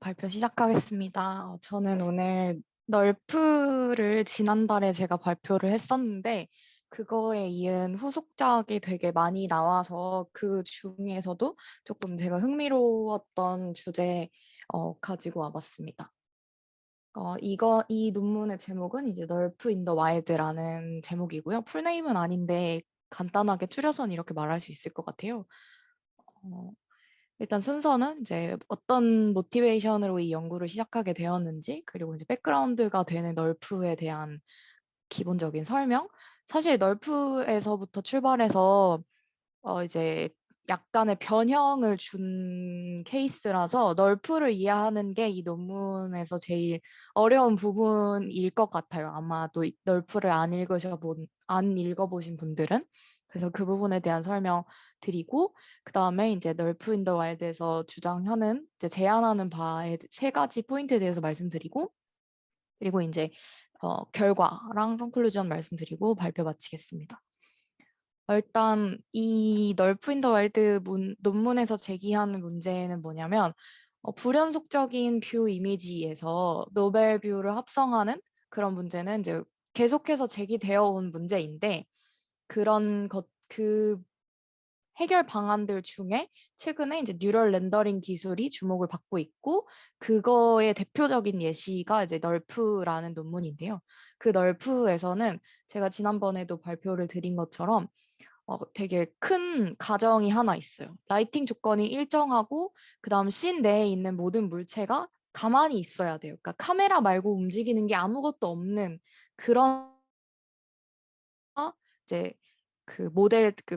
발표 시작하겠습니다. 저는 오늘 널프를 지난달에 제가 발표를 했었는데 그거에 이은 후속작이 되게 많이 나와서 그 중에서도 조금 제가 흥미로웠던 주제 가지고 와봤습니다. 이 논문의 제목은 이제 널프 인 더 와일드라는 제목이고요. 풀네임은 아닌데 간단하게 추려서는 이렇게 말할 수 있을 것 같아요. 어, 일단 순서는 이제 어떤 모티베이션으로 이 연구를 시작하게 되었는지, 그리고 이제 백그라운드가 되는 널프에 대한 기본적인 설명. 사실 널프에서부터 출발해서 이제 약간의 변형을 준 케이스라서 널프를 이해하는 게 이 논문에서 제일 어려운 부분일 것 같아요. 아마도 이 널프를 안 읽어보신 분들은. 그래서 그 부분에 대한 설명 드리고, 그 다음에 이제 널프 인 더 와일드에서 주장하는, 이제 제안하는 바의 세 가지 포인트에 대해서 말씀드리고, 그리고 이제 결과랑 컨클루전 말씀드리고 발표 마치겠습니다. 일단 이 널프 인 더 월드 논문에서 제기하는 문제는 뭐냐면 불연속적인 뷰 이미지에서 노벨 뷰를 합성하는 그런 문제는 이제 계속해서 제기되어 온 문제인데 그 해결 방안들 중에 최근에 이제 뉴럴 렌더링 기술이 주목을 받고 있고 그거의 대표적인 예시가 이제 널프라는 논문인데요. 그 널프에서는 제가 지난번에도 발표를 드린 것처럼 되게 큰 가정이 하나 있어요. 라이팅 조건이 일정하고 그다음 씬 내에 있는 모든 물체가 가만히 있어야 돼요. 그러니까 카메라 말고 움직이는 게 아무것도 없는 그런 이제 그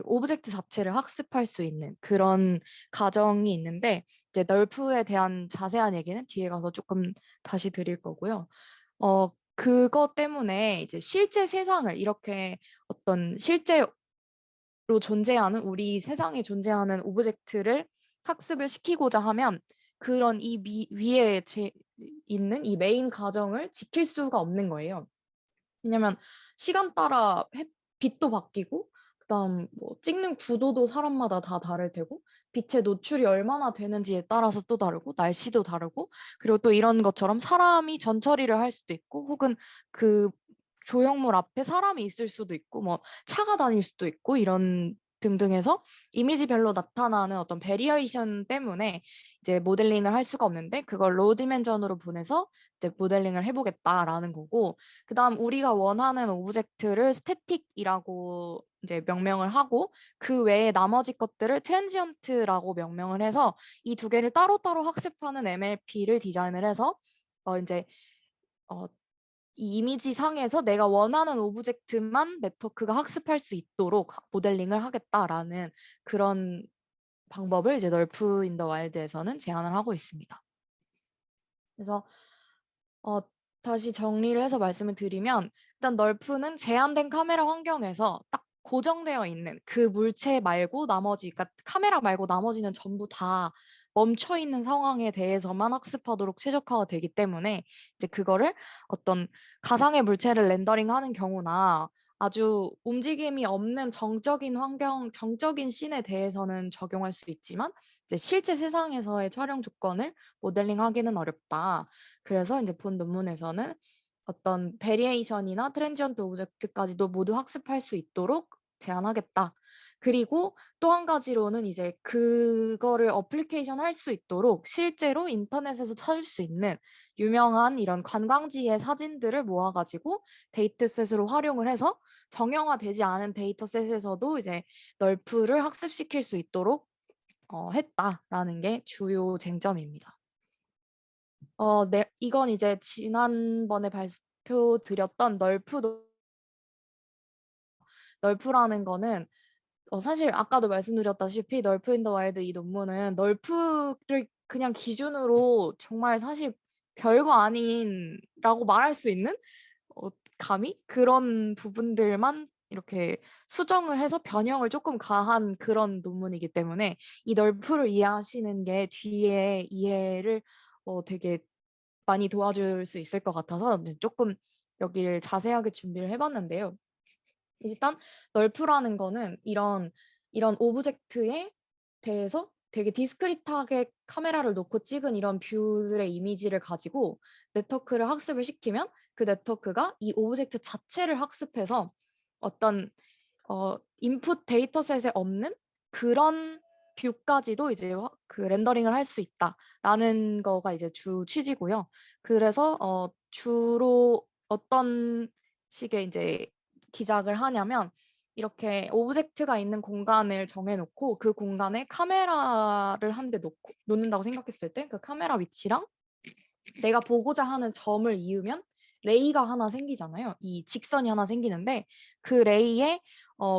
오브젝트 자체를 학습할 수 있는 그런 가정이 있는데 이제 널프에 대한 자세한 얘기는 뒤에 가서 조금 다시 드릴 거고요. 그것 때문에 이제 실제 세상을 이렇게 어떤 실제로 존재하는 우리 세상에 존재하는 오브젝트를 학습을 시키고자 하면 그런 위에 있는 이 메인 가정을 지킬 수가 없는 거예요. 왜냐면 시간 따라 빛도 바뀌고 그다음 뭐 찍는 구도도 사람마다 다 다를 테고 빛의 노출이 얼마나 되는지에 따라서 또 다르고 날씨도 다르고 그리고 또 이런 것처럼 사람이 전처리를 할 수도 있고 혹은 그 조형물 앞에 사람이 있을 수도 있고 뭐 차가 다닐 수도 있고 이런 등등해서 이미지별로 나타나는 어떤 베리에이션 때문에 이제 모델링을 할 수가 없는데 그걸 로우 디멘전으로 보내서 이제 모델링을 해보겠다라는 거고 그다음 우리가 원하는 오브젝트를 스태틱이라고 이제 명명을 하고 그 외에 나머지 것들을 트랜지언트라고 명명을 해서 이 두 개를 따로따로 학습하는 MLP를 디자인을 해서 이제 어, 이 이미지 상에서 내가 원하는 오브젝트만 네트워크가 학습할 수 있도록 모델링을 하겠다라는 그런 방법을 이제 널프 인 더 와일드에서는 제안을 하고 있습니다. 그래서 어, 다시 정리를 해서 말씀을 드리면 일단 널프는 제한된 카메라 환경에서 딱 고정되어 있는 그 물체 말고 나머지, 그러니까 카메라 말고 나머지는 전부 다 멈춰 있는 상황에 대해서만 학습하도록 최적화가 되기 때문에 이제 그거를 어떤 가상의 물체를 렌더링하는 경우나 아주 움직임이 없는 정적인 환경, 정적인 씬에 대해서는 적용할 수 있지만 이제 실제 세상에서의 촬영 조건을 모델링하기는 어렵다. 그래서 이제 본 논문에서는 어떤 베리에이션이나 트랜지언트 오브젝트까지도 모두 학습할 수 있도록 제안하겠다. 그리고 또 한 가지로는 이제 그거를 어플리케이션 할 수 있도록 실제로 인터넷에서 찾을 수 있는 유명한 이런 관광지의 사진들을 모아가지고 데이터셋으로 활용을 해서 정형화되지 않은 데이터셋에서도 이제 널프를 학습시킬 수 있도록 했다라는 게 주요 쟁점입니다. 네, 이건 이제 지난번에 발표 드렸던 널프라는 거는 사실 아까도 말씀드렸다시피 널프 인 더 와일드 이 논문은 널프를 그냥 기준으로 정말 사실 별거 아닌라고 말할 수 있는 감히 그런 부분들만 이렇게 수정을 해서 변형을 조금 가한 그런 논문이기 때문에 이 널프를 이해하시는 게 뒤에 이해를 되게 많이 도와줄 수 있을 것 같아서 조금 여기를 자세하게 준비를 해봤는데요. 일단 널프라는 거는 이런 오브젝트에 대해서 되게 디스크리트하게 카메라를 놓고 찍은 이런 뷰들의 이미지를 가지고 네트워크를 학습을 시키면 그 네트워크가 이 오브젝트 자체를 학습해서 어떤 인풋 데이터셋에 없는 그런 뷰까지도 이제 그 렌더링을 할 수 있다라는 거가 이제 주 취지고요. 그래서 주로 어떤 식의 이제 기작을 하냐면 이렇게 오브젝트가 있는 공간을 정해놓고 그 공간에 카메라를 한 대 놓는다고 생각했을 때 그 카메라 위치랑 내가 보고자 하는 점을 이으면 레이가 하나 생기잖아요. 이 직선이 하나 생기는데 그 레이의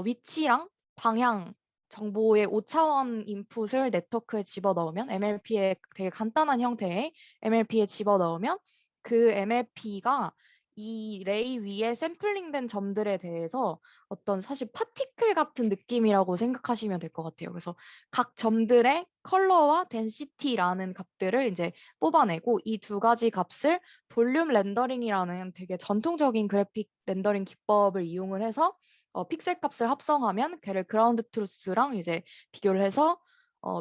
위치랑 방향 정보의 5차원 인풋을 네트워크에 집어넣으면 MLP의 되게 간단한 형태의 MLP에 집어넣으면 그 MLP가 이 레이 위에 샘플링된 점들에 대해서 어떤 사실 파티클 같은 느낌이라고 생각하시면 될 것 같아요. 그래서 각 점들의 컬러와 덴시티라는 값들을 이제 뽑아내고 이 두 가지 값을 볼륨 렌더링이라는 되게 전통적인 그래픽 렌더링 기법을 이용을 해서 픽셀 값을 합성하면 걔를 그라운드 트루스랑 이제 비교를 해서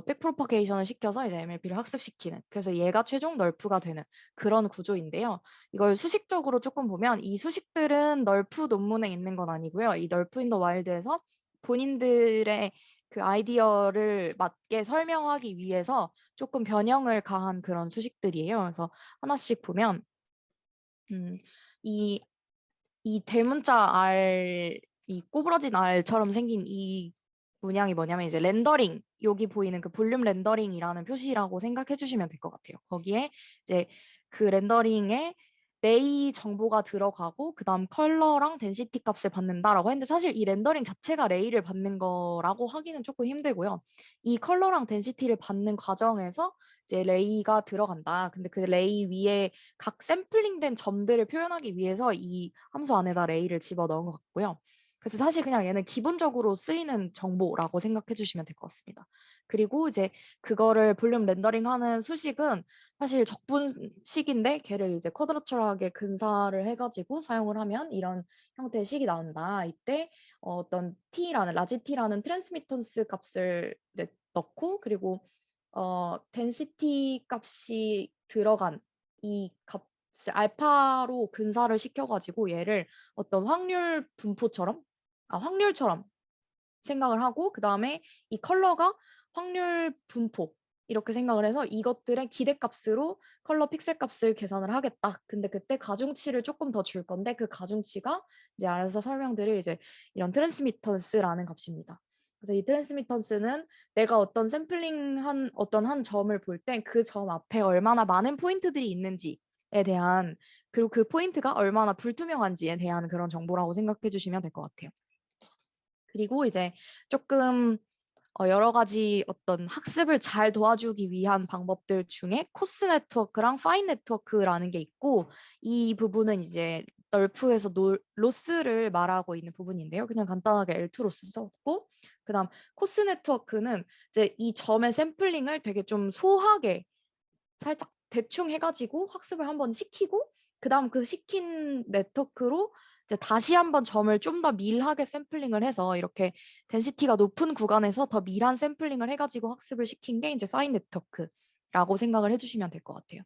백프로파게이션을 시켜서 이제 MLP를 학습시키는, 그래서 얘가 최종 널프가 되는 그런 구조인데요. 이걸 수식적으로 조금 보면 이 수식들은 널프 논문에 있는 건 아니고요. 이 널프 인 더 와일드에서 본인들의 그 아이디어를 맞게 설명하기 위해서 조금 변형을 가한 그런 수식들이에요. 그래서 하나씩 보면 이, 이 대문자 R, 이 꼬부러진 R처럼 생긴 이 문양이 뭐냐면 이제 렌더링, 여기 보이는 그 볼륨 렌더링이라는 표시라고 생각해 주시면 될 것 같아요. 거기에 이제 그 렌더링에 레이 정보가 들어가고 그다음 컬러랑 덴시티 값을 받는다라고 했는데 사실 이 렌더링 자체가 레이를 받는 거라고 하기는 조금 힘들고요. 이 컬러랑 덴시티를 받는 과정에서 이제 레이가 들어간다. 근데 그 레이 위에 각 샘플링된 점들을 표현하기 위해서 이 함수 안에다 레이를 집어넣은 것 같고요. 그래서 사실 그냥 얘는 기본적으로 쓰이는 정보라고 생각해 주시면 될 것 같습니다. 그리고 이제 그거를 볼륨 렌더링하는 수식은 사실 적분식인데 걔를 이제 쿼드라처럴하게 근사를 해가지고 사용을 하면 이런 형태의 식이 나온다. 이때 어떤 t라는 라지 t라는 트랜스미턴스 값을 넣고 그리고 덴시티 값이 들어간 이 값을 알파로 근사를 시켜가지고 얘를 어떤 확률 분포처럼 확률처럼 생각을 하고 그 다음에 이 컬러가 확률 분포 이렇게 생각을 해서 이것들의 기대값으로 컬러 픽셀 값을 계산을 하겠다. 근데 그때 가중치를 조금 더 줄 건데 그 가중치가 이제 알아서 설명드릴 이제 이런 트랜스미턴스라는 값입니다. 그래서 이 트랜스미턴스는 내가 어떤 샘플링한 어떤 한 점을 볼 때 그 점 앞에 얼마나 많은 포인트들이 있는지에 대한, 그리고 그 포인트가 얼마나 불투명한지에 대한 그런 정보라고 생각해 주시면 될 것 같아요. 그리고 이제 조금 여러 가지 어떤 학습을 잘 도와주기 위한 방법들 중에 코스 네트워크랑 파인 네트워크라는 게 있고 이 부분은 이제 널프에서 로스를 말하고 있는 부분인데요. 그냥 간단하게 L2 로스 썼고 그다음 코스 네트워크는 이제 이 점의 샘플링을 되게 좀 소하게 살짝 대충 해가지고 학습을 한번 시키고 그다음 그 시킨 네트워크로 이제 다시 한번 점을 좀 더 밀하게 샘플링을 해서 이렇게 덴시티가 높은 구간에서 더 밀한 샘플링을 해가지고 학습을 시킨 게 이제 파인 네트워크라고 생각을 해주시면 될 것 같아요.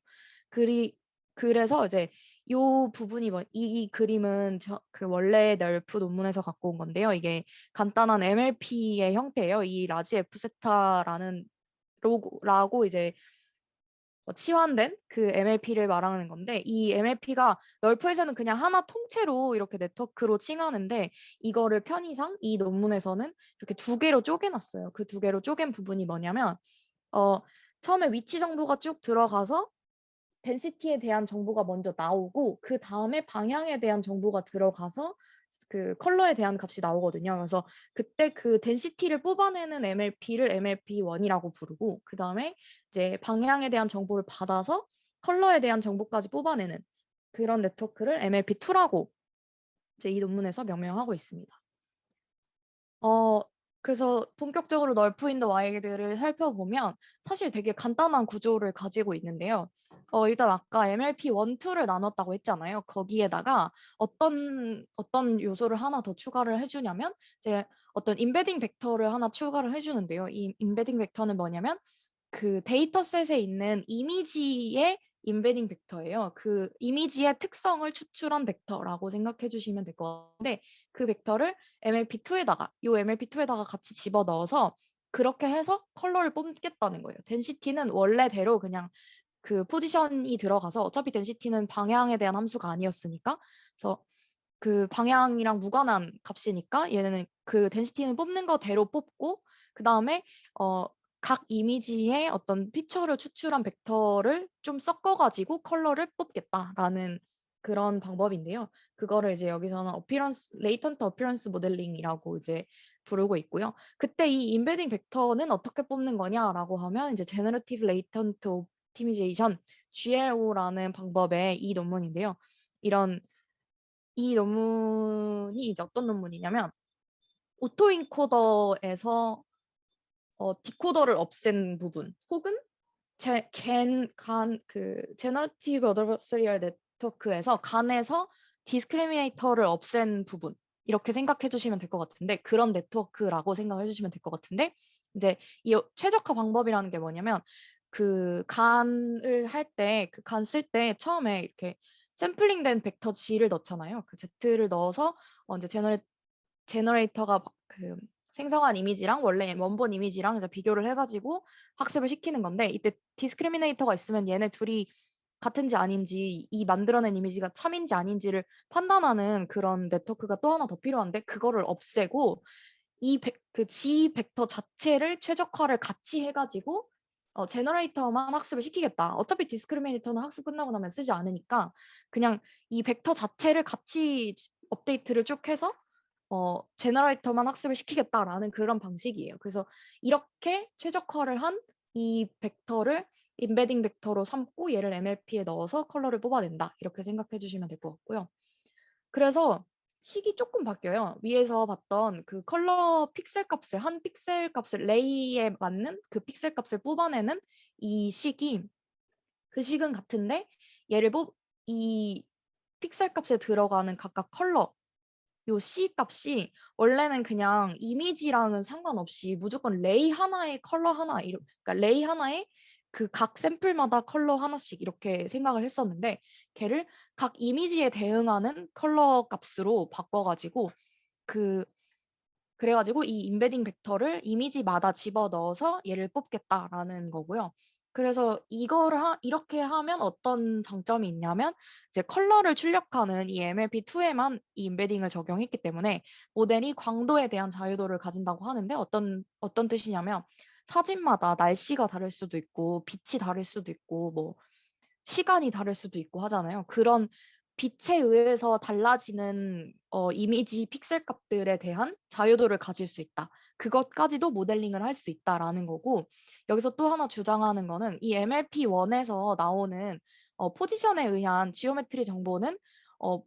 그래서 이제 이 부분이 이 그림은 그 원래 널프 논문에서 갖고 온 건데요. 이게 간단한 MLP의 형태예요. 이 라지 F 세타라는 라고 이제 치환된 그 MLP를 말하는 건데 이 MLP가 널프에서는 그냥 하나 통째로 이렇게 네트워크로 칭하는데 이거를 편의상 이 논문에서는 이렇게 두 개로 쪼개놨어요. 그 두 개로 쪼갠 부분이 뭐냐면 처음에 위치 정보가 쭉 들어가서 덴시티에 대한 정보가 먼저 나오고 그 다음에 방향에 대한 정보가 들어가서 그 컬러에 대한 값이 나오거든요. 그래서 그때 그 덴시티를 뽑아내는 MLP를 MLP1이라고 부르고 그 다음에 이제 방향에 대한 정보를 받아서 컬러에 대한 정보까지 뽑아내는 그런 네트워크를 MLP2라고 이제 이 논문에서 명명하고 있습니다. 그래서 본격적으로 널프 인더 와일드를 살펴보면 사실 되게 간단한 구조를 가지고 있는데요. 일단 아까 MLP 1, 2를 나눴다고 했잖아요. 거기에다가 어떤 요소를 하나 더 추가를 해주냐면 이제 어떤 임베딩 벡터를 하나 추가를 해주는데요. 이 임베딩 벡터는 뭐냐면 그 데이터셋에 있는 이미지의 임베딩 벡터예요. 그 이미지의 특성을 추출한 벡터라고 생각해 주시면 될 것 같은데 그 벡터를 MLP2에다가 요 MLP2에다가 같이 집어넣어서 그렇게 해서 컬러를 뽑겠다는 거예요. 덴시티는 원래대로 그냥 그 포지션이 들어가서 어차피 덴시티는 방향에 대한 함수가 아니었으니까 그래서 그 방향이랑 무관한 값이니까 얘네는 그 덴시티는 뽑는 거대로 뽑고 그다음에 각 이미지의 어떤 피처를 추출한 벡터를 좀 섞어가지고 컬러를 뽑겠다라는 그런 방법인데요. 그거를 이제 여기서는 레이턴트 어피런스 모델링이라고 이제 부르고 있고요. 그때 이 임베딩 벡터는 어떻게 뽑는 거냐라고 하면 이제 제너러티브 레이턴트 옵티미제이션 GLO라는 방법의 이 논문인데요. 이 논문이 이제 어떤 논문이냐면 오토인코더에서 디코더를 없앤 부분 혹은 제너러티브 어드버서리얼 네트워크에서 간에서 디스크리미네이터를 없앤 부분 이렇게 생각해 주시면 될 것 같은데 그런 네트워크라고 생각을 해주시면 될 것 같은데 이제 이 최적화 방법이라는 게 뭐냐면 그 간을 할 때 그 간 쓸 때 처음에 이렇게 샘플링된 벡터 G를 넣잖아요. 그 Z를 넣어서 이제 제너레이터가 그 생성한 이미지랑 원래 원본 이미지랑 이제 비교를 해가지고 학습을 시키는 건데 이때 디스크리미네이터가 있으면 얘네 둘이 같은지 아닌지 이 만들어낸 이미지가 참인지 아닌지를 판단하는 그런 네트워크가 또 하나 더 필요한데 그거를 없애고 그 G 벡터 자체를 최적화를 같이 해가지고 제너레이터만 학습을 시키겠다. 어차피 디스크리미네이터는 학습 끝나고 나면 쓰지 않으니까 그냥 이 벡터 자체를 같이 업데이트를 쭉 해서 제너레이터만 학습을 시키겠다라는 그런 방식이에요. 그래서 이렇게 최적화를 한 이 벡터를 임베딩 벡터로 삼고 얘를 MLP에 넣어서 컬러를 뽑아낸다. 이렇게 생각해 주시면 될 것 같고요. 그래서 식이 조금 바뀌어요. 위에서 봤던 그 컬러 픽셀 값을 한 픽셀 값을 레이에 맞는 그 픽셀 값을 뽑아내는 이 식이 그 식은 같은데 얘를 이 픽셀 값에 들어가는 각각 컬러 요 C 값이 원래는 그냥 이미지랑은 상관없이 무조건 레이 하나에 컬러 하나, 그러니까 레이 하나에 그 각 샘플마다 컬러 하나씩 이렇게 생각을 했었는데 걔를 각 이미지에 대응하는 컬러 값으로 바꿔가지고 그 그래가지고 이 임베딩 벡터를 이미지마다 집어넣어서 얘를 뽑겠다라는 거고요. 그래서 이렇게 하면 어떤 장점이 있냐면 이제 컬러를 출력하는 이 MLP2에만 이 임베딩을 적용했기 때문에 모델이 광도에 대한 자유도를 가진다고 하는데 어떤 뜻이냐면 사진마다 날씨가 다를 수도 있고 빛이 다를 수도 있고 뭐 시간이 다를 수도 있고 하잖아요. 그런 빛에 의해서 달라지는 이미지 픽셀 값들에 대한 자유도를 가질 수 있다. 그것까지도 모델링을 할 수 있다라는 거고 여기서 또 하나 주장하는 거는 이 MLP1에서 나오는 포지션에 의한 지오메트리 정보는 어,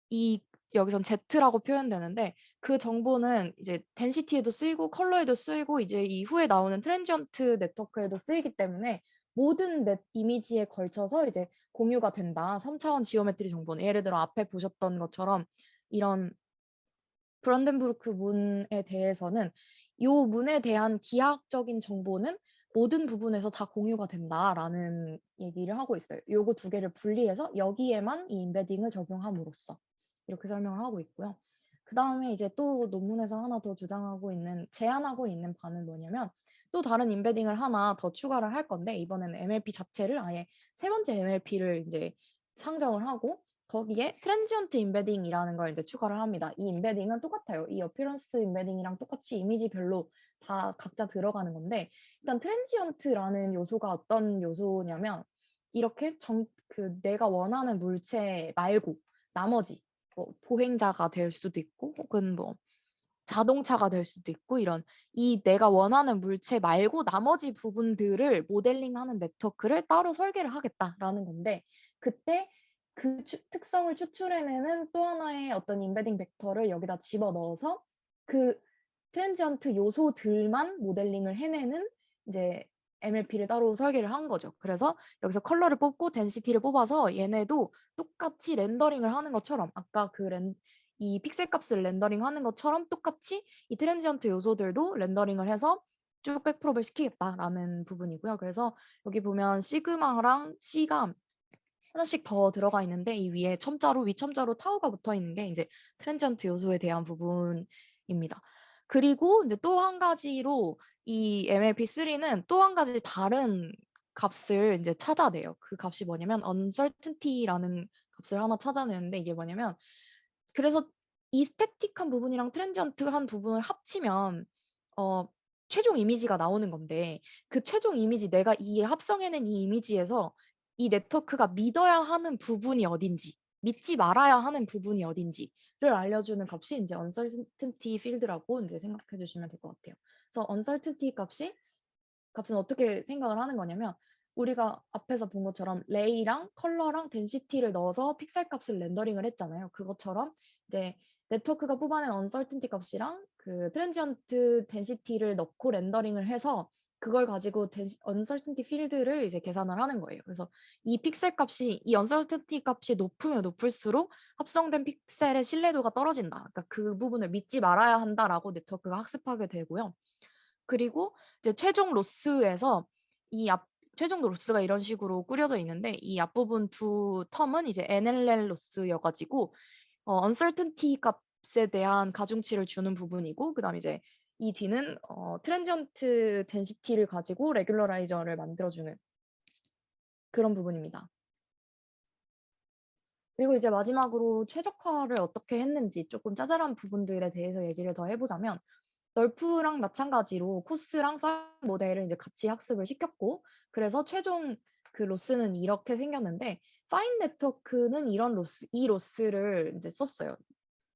이 여기선 Z라고 표현되는데 그 정보는 이제 덴시티에도 쓰이고 컬러에도 쓰이고 이제 이후에 나오는 트랜지언트 네트워크에도 쓰이기 때문에 모든 이미지에 걸쳐서 이제 공유가 된다. 3차원 지오메트리 정보는 예를 들어 앞에 보셨던 것처럼 이런 브란덴부르크 문에 대해서는 이 문에 대한 기하학적인 정보는 모든 부분에서 다 공유가 된다라는 얘기를 하고 있어요. 요거 두 개를 분리해서 여기에만 이 임베딩을 적용함으로써 이렇게 설명을 하고 있고요. 그 다음에 이제 또 논문에서 하나 더 제안하고 있는 바는 뭐냐면 또 다른 임베딩을 하나 더 추가를 할 건데 이번에는 MLP 자체를 아예 세 번째 MLP를 이제 상정을 하고 거기에 트랜지언트 임베딩이라는 걸 이제 추가를 합니다. 이 임베딩은 똑같아요. 이 어피런스 임베딩이랑 똑같이 이미지별로 다 각자 들어가는 건데 일단 트랜지언트라는 요소가 어떤 요소냐면 이렇게 내가 원하는 물체 말고 나머지 뭐 보행자가 될 수도 있고 혹은 뭐 자동차가 될 수도 있고 이런 이 내가 원하는 물체 말고 나머지 부분들을 모델링하는 네트워크를 따로 설계를 하겠다라는 건데 그때 그 특성을 추출해내는 또 하나의 어떤 임베딩 벡터를 여기다 집어넣어서 그 트랜지언트 요소들만 모델링을 해내는 이제 MLP를 따로 설계를 한 거죠. 그래서 여기서 컬러를 뽑고 덴시티를 뽑아서 얘네도 똑같이 렌더링을 하는 것처럼 아까 이 픽셀 값을 렌더링 하는 것처럼 똑같이 이 트랜지언트 요소들도 렌더링을 해서 쭉 백프롭을 시키겠다라는 부분이고요. 그래서 여기 보면 시그마랑 C가 하나씩 더 들어가 있는데 이 위에 첨자로 위첨자로 타우가 붙어 있는 게 이제 트랜지언트 요소에 대한 부분입니다. 그리고 이제 또 한 가지로 이 MLP3는 또 한 가지 다른 값을 이제 찾아내요. 그 값이 뭐냐면 uncertainty라는 값을 하나 찾아내는데 이게 뭐냐면 그래서 이 스태틱한 부분이랑 트랜지언트한 부분을 합치면 최종 이미지가 나오는 건데 그 최종 이미지 내가 이 합성해낸 이 이미지에서 이 네트워크가 믿어야 하는 부분이 어딘지 믿지 말아야 하는 부분이 어딘지를 알려주는 값이 이제 uncertainty field라고 이제 생각해 주시면 될 것 같아요. 그래서 uncertainty 값은 어떻게 생각을 하는 거냐면 우리가 앞에서 본 것처럼 레이랑 컬러랑 덴시티를 넣어서 픽셀 값을 렌더링을 했잖아요. 그것처럼 이제 네트워크가 뽑아낸 uncertainty 값이랑 그 트랜지언트 덴시티를 넣고 렌더링을 해서 그걸 가지고 uncertainty field를 이제 계산을 하는 거예요. 그래서 이 픽셀 값이 이 uncertainty 값이 높으면 높을수록 합성된 픽셀의 신뢰도가 떨어진다. 그러니까 그 부분을 믿지 말아야 한다라고 네트워크가 학습하게 되고요. 그리고 이제 최종 로스에서 최종 로스가 이런 식으로 꾸려져 있는데 이 앞부분 두 텀은 이제 NLL 로스여가지고 uncertainty 값에 대한 가중치를 주는 부분이고 그다음 이제 이 뒤는 트랜지언트 덴시티를 가지고 레귤러라이저를 만들어주는 그런 부분입니다. 그리고 이제 마지막으로 최적화를 어떻게 했는지 조금 짜잘한 부분들에 대해서 얘기를 더 해보자면 널프랑 마찬가지로 코스랑 파인 모델을 이제 같이 학습을 시켰고 그래서 최종 그 로스는 이렇게 생겼는데 파인 네트워크는 이 로스를 이제 썼어요.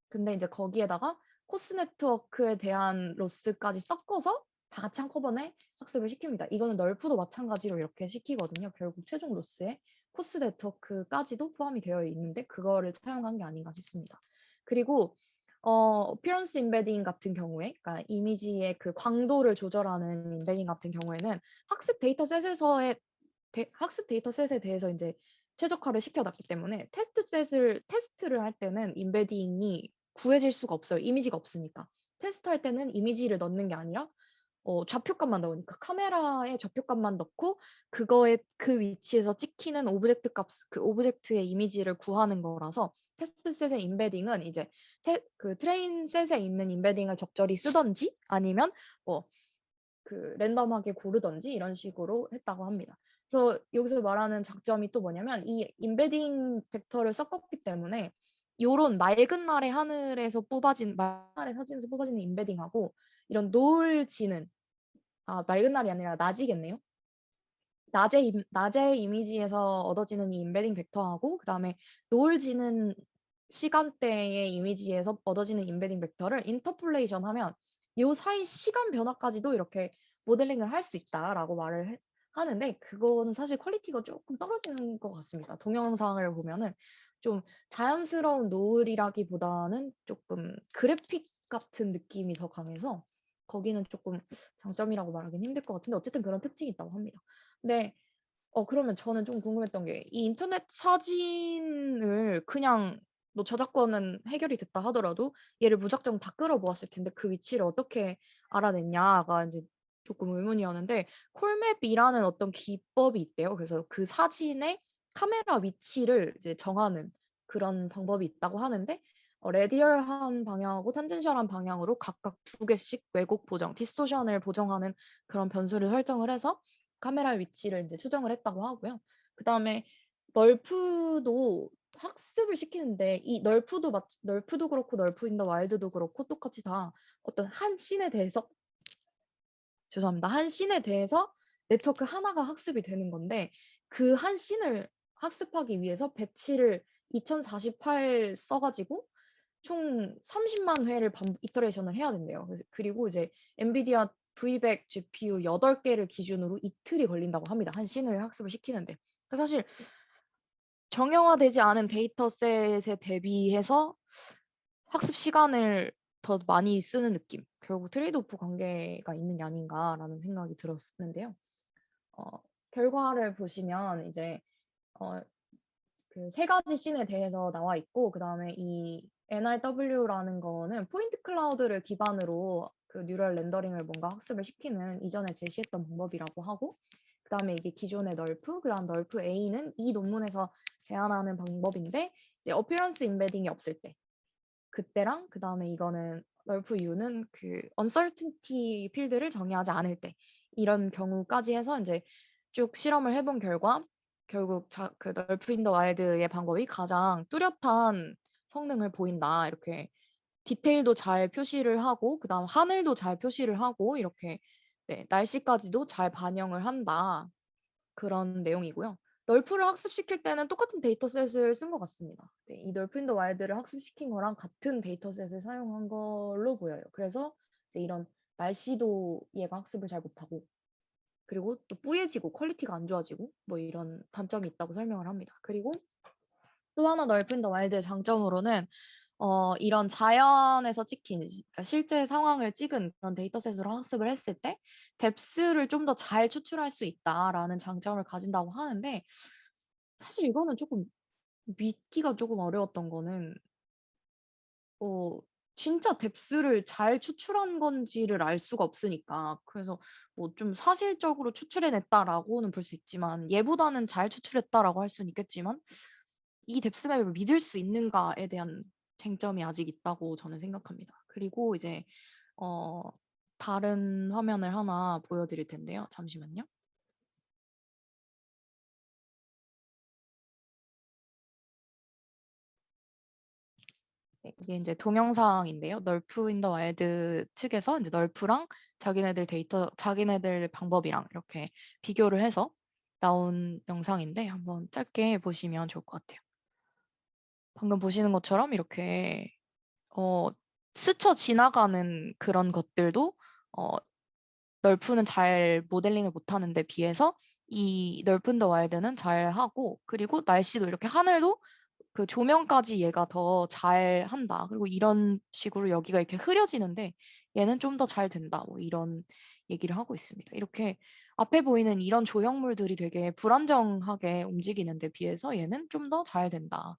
근데 이제 거기에다가 코스 네트워크에 대한 로스까지 섞어서 다 같이 한꺼번에 학습을 시킵니다. 이거는 널프도 마찬가지로 이렇게 시키거든요. 결국 최종 로스에 코스 네트워크까지도 포함이 되어 있는데 그거를 사용한 게 아닌가 싶습니다. 그리고 appearance embedding 같은 경우에, 그러니까 이미지의 그 광도를 조절하는 embedding 같은 경우에는 학습 데이터셋에 대해서 이제 최적화를 시켜놨기 때문에 테스트를 할 때는 임베딩이 구해질 수가 없어요. 이미지가 없으니까. 테스트할 때는 이미지를 넣는 게 아니라 좌표값만 넣으니까 카메라에 좌표값만 넣고 그거에 그 위치에서 찍히는 그 오브젝트의 이미지를 구하는 거라서 테스트 셋의 임베딩은 이제 그 트레인 셋에 있는 임베딩을 적절히 쓰던지 아니면 그 랜덤하게 고르던지 이런 식으로 했다고 합니다. 그래서 여기서 말하는 장점이 또 뭐냐면 이 임베딩 벡터를 섞었기 때문에 요런 맑은 날의 하늘에서 뽑아진 맑은 날의 사진에서 뽑아지는 임베딩하고 이런 노을 지는 맑은 날이 아니라 낮이겠네요. 낮의 이미지에서 얻어지는 이 임베딩 벡터하고 그다음에 노을 지는 시간대의 이미지에서 얻어지는 임베딩 벡터를 인터폴레이션 하면 요 사이 시간 변화까지도 이렇게 모델링을 할 수 있다라고 하는데 그건 사실 퀄리티가 조금 떨어지는 것 같습니다. 동영상을 보면은 좀 자연스러운 노을이라기보다는 조금 그래픽 같은 느낌이 더 강해서 거기는 조금 장점이라고 말하기는 힘들 것 같은데 어쨌든 그런 특징이 있다고 합니다. 근데 그러면 저는 좀 궁금했던 게 이 인터넷 사진을 그냥 뭐 저작권은 해결이 됐다 하더라도 얘를 무작정 다 끌어모았을 텐데 그 위치를 어떻게 알아냈냐가 이제 조금 의문이었는데 콜맵이라는 어떤 기법이 있대요. 그래서 그 사진의 카메라 위치를 이제 정하는 그런 방법이 있다고 하는데 레디얼한 방향하고 탄젠셜한 방향으로 각각 두 개씩 왜곡 보정, 디스토션을 보정하는 그런 변수를 설정을 해서 카메라 위치를 이제 추정을 했다고 하고요. 그다음에 널프도 학습을 시키는데 이 널프도 그렇고 널프 인 더 와일드도 그렇고 똑같이 다 어떤 한 씬에 대해서 죄송합니다. 한 씬에 대해서 네트워크 하나가 학습이 되는 건데 그 한 씬을 학습하기 위해서 배치를 2048 써가지고 총 30만 회를 이터레이션을 해야 된대요. 그리고 이제 엔비디아 V100 GPU 8개를 기준으로 이틀이 걸린다고 합니다. 한 씬을 학습을 시키는데. 사실 정형화되지 않은 데이터셋에 대비해서 학습 시간을 더 많이 쓰는 느낌. 결국 트레이드오프 관계가 있는 게 아닌가라는 생각이 들었는데요. 결과를 보시면 이제 그 세 가지 씬에 대해서 나와 있고 그다음에 이 NRW라는 거는 포인트 클라우드를 기반으로 그 뉴럴 렌더링을 뭔가 학습을 시키는 이전에 제시했던 방법이라고 하고, 그다음에 이게 기존의 널프, 그다음 널프 A는 이 논문에서 제안하는 방법인데 이제 어피어런스 임베딩이 없을 때 그때랑 그다음에 이거는 널프 U는 그 uncertainty 필드를 정의하지 않을 때 이런 경우까지 해서 이제 쭉 실험을 해본 결과 결국 그 널프 인 더 와일드의 방법이 가장 뚜렷한 성능을 보인다. 이렇게 디테일도 잘 표시를 하고 그다음 하늘도 잘 표시를 하고 이렇게 네, 날씨까지도 잘 반영을 한다. 그런 내용이고요. 널프를 학습시킬 때는 똑같은 데이터셋을 쓴 것 같습니다. 네, 이 널프 인 더 와일드를 학습시킨 거랑 같은 데이터셋을 사용한 걸로 보여요. 그래서 이제 이런 날씨도 얘가 학습을 잘 못하고 그리고 또 뿌얘지고 퀄리티가 안 좋아지고 뭐 이런 단점이 있다고 설명을 합니다. 그리고 또 하나 널프 인 더 와일드의 장점으로는 이런 자연에서 찍힌 그러니까 실제 상황을 찍은 그런 데이터셋으로 학습을 했을 때 뎁스를 좀 더 잘 추출할 수 있다라는 장점을 가진다고 하는데 사실 이거는 조금 믿기가 조금 어려웠던 거는 어 진짜 뎁스를 잘 추출한 건지를 알 수가 없으니까 그래서 뭐 좀 사실적으로 추출해냈다라고는 볼 수 있지만 얘보다는 잘 추출했다라고 할 수는 있겠지만 이 뎁스맵을 믿을 수 있는가에 대한 쟁점이 아직 있다고 저는 생각합니다. 그리고 이제 어 다른 화면을 하나 보여드릴 텐데요. 잠시만요. 네, 이게 이제 동영상인데요. 널프 인 더 와일드 측에서 이제 널프랑 자기네들 방법이랑 이렇게 비교를 해서 나온 영상인데 한번 짧게 보시면 좋을 것 같아요. 방금 보시는 것처럼 이렇게 어, 스쳐 지나가는 그런 것들도 어, 널프는 잘 모델링을 못하는데 비해서 이 널픈 더 와일드는 잘 하고 그리고 날씨도 이렇게 하늘도 그 조명까지 얘가 더 잘 한다. 그리고 이런 식으로 여기가 이렇게 흐려지는데 얘는 좀 더 잘 된다. 뭐 이런 얘기를 하고 있습니다. 이렇게 앞에 보이는 이런 조형물들이 되게 불안정하게 움직이는데 비해서 얘는 좀 더 잘 된다.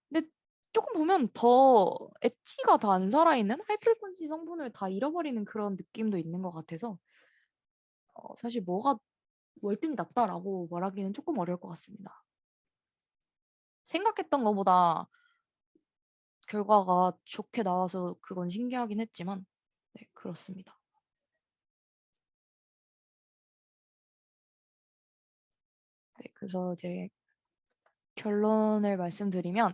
근데 조금 보면 더 엣지가 더 안 살아있는 하이프리퀀시 성분을 다 잃어버리는 그런 느낌도 있는 것 같아서 사실 뭐가 월등히 낫다라고 말하기는 조금 어려울 것 같습니다. 생각했던 것보다 결과가 좋게 나와서 그건 신기하긴 했지만 네, 그렇습니다. 네, 그래서 이제 결론을 말씀드리면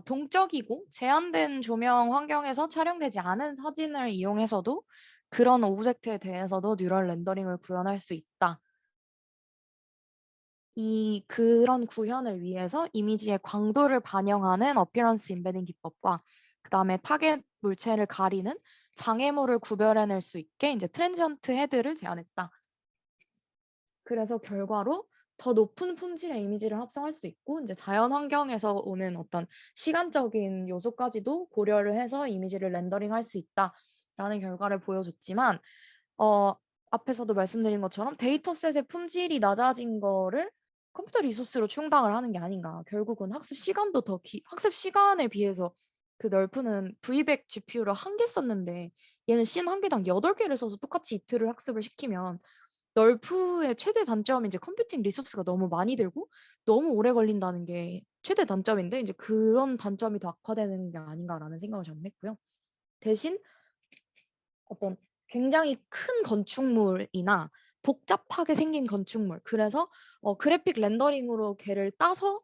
동적이고 제한된 조명 환경에서 촬영되지 않은 사진을 이용해서도 그런 오브젝트에 대해서도 뉴럴 렌더링을 구현할 수 있다. 그런 구현을 위해서 이미지의 광도를 반영하는 어피어런스 임베딩 기법과 그다음에 타겟 물체를 가리는 장애물을 구별해낼 수 있게 이제 트랜지언트 헤드를 제안했다. 그래서 결과로 더 높은 품질의 이미지를 합성할 수 있고 이제 자연 환경에서 오는 어떤 시간적인 요소까지도 고려를 해서 이미지를 렌더링할 수 있다라는 결과를 보여줬지만 앞에서도 말씀드린 것처럼 데이터셋의 품질이 낮아진 거를 컴퓨터 리소스로 충당을 하는 게 아닌가. 결국은 학습 시간도 학습 시간에 비해서 그 널프는 V100 GPU를 1개 썼는데 얘는 씬 1개당 8개를 써서 똑같이 이틀을 학습을 시키면 널프의 최대 단점이 이제 컴퓨팅 리소스가 너무 많이 들고 너무 오래 걸린다는 게 최대 단점인데 이제 그런 단점이 더 악화되는 게 아닌가라는 생각을 저는 했고요. 대신 어떤 굉장히 큰 건축물이나 복잡하게 생긴 건축물 그래서 그래픽 렌더링으로 걔를 따서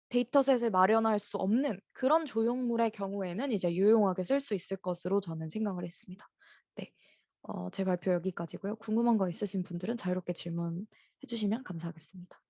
데이터셋을 마련할 수 없는 그런 조형물의 경우에는 이제 유용하게 쓸 수 있을 것으로 저는 생각을 했습니다. 네. 제 발표 여기까지고요. 궁금한 거 있으신 분들은 자유롭게 질문해 주시면 감사하겠습니다.